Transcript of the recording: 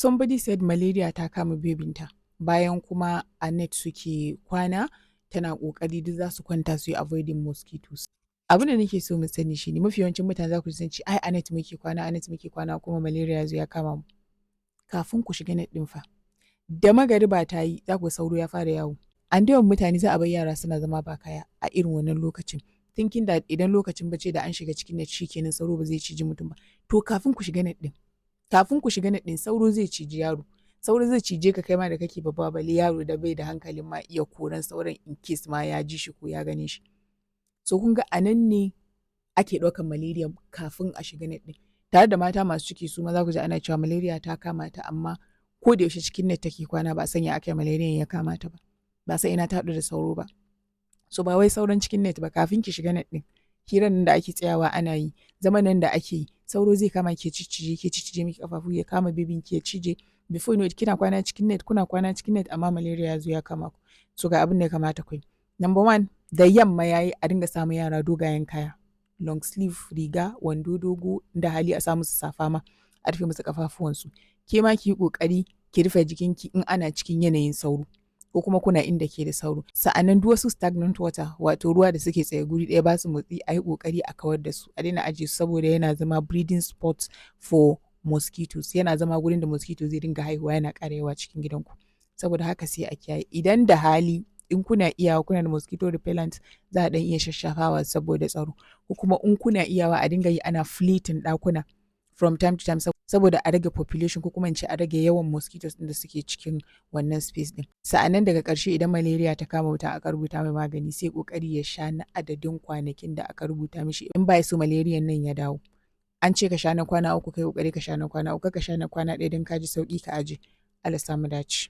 Somebody said malaria ta kama bebinta bayan kuma a net suke kwana tana ƙoƙari duk za su kwanta su yi avoiding mosquitoes. Abin da nake so mu sani shi ne mafi yawancin mutane za ku san ce ai a net muke kwana kuma malaria ya zo ya kama mu. Kafin ku shiga net ɗin fa, da magariba ta yi za ku ga sauro ya fara yawo. An da yawan mutane za a bar yara suna zama ba kaya a irin wannan lokacin. Thinking that idan lokacin bacci da an shiga cikin net shikenan sauro ba zai ciji mutum ba. To kafin ku shiga net ɗin sauro zai ciji yaro. Sauro zai cije ka kai ma da kake babba balle yaro da bai da hankalin ma iya koran sauron in case ma ya ji shi ko ya gane shi. So kun ga a nan ne ake ɗaukan malaria kafin a shiga net ɗin. Tare da mata masu ciki su ma za ku ji ana cewa malaria ta kama ta amma ko da yaushe cikin net take kwana ba san ya aka yi malaria ya kama ta ba. Ba san ina ta haɗu da sauro ba. So ba wai sauran cikin net ba kafin ki shiga net ɗin. Hirar nan da ake tsayawa ana yi, zaman nan da ake yi, sauro zai kama ki cije miki kafafu ya kama bibin ki ya cije. Before you know it kina kwana cikin net kuna kwana cikin net amma malaria ya zo ya kama ku. So ga abin da ya kamata ku yi. Number one, da yamma yayi a dinga samun yara dogayen kaya. Long sleeve riga, wando dogo da hali a samu su safa ma a rufe musu kafafuwansu. Ke ma ki yi ƙoƙari ki rufe jikinki in ana cikin yanayin sauro ko kuma kuna inda ke da sauro. Sa'annan duk wasu stagnant water wato ruwa da suke tsaye guri ɗaya ba su motsi a yi ƙoƙari a kawar da su a daina ajiye su saboda yana zama breeding spot for mosquitoes. Yana zama gurin da mosquito zai dinga haihuwa yana ƙara yawa cikin gidanku. Saboda haka sai a kiyaye. Idan da hali in kuna iyawa kuna da mosquito repellent za a ɗan iya shashafawa saboda tsaro ko kuma in kuna iyawa a dinga yi ana fleeting ɗakuna from time to time saboda a rage population ko kuma in ce a rage yawan mosquitoes ɗin da suke cikin wannan space ɗin. Sa'annan daga ƙarshe idan malaria ta kama mutum aka rubuta mai magani sai ƙoƙari ya sha na adadin kwanakin da aka rubuta mishi in ba ya so malaria nan ya dawo. An ce ka sha na kwana 3 kai ƙoƙari ka sha na kwana 3 ka sha na kwana 1 don ka ji sauƙi ka aje. Allah sa mu dace.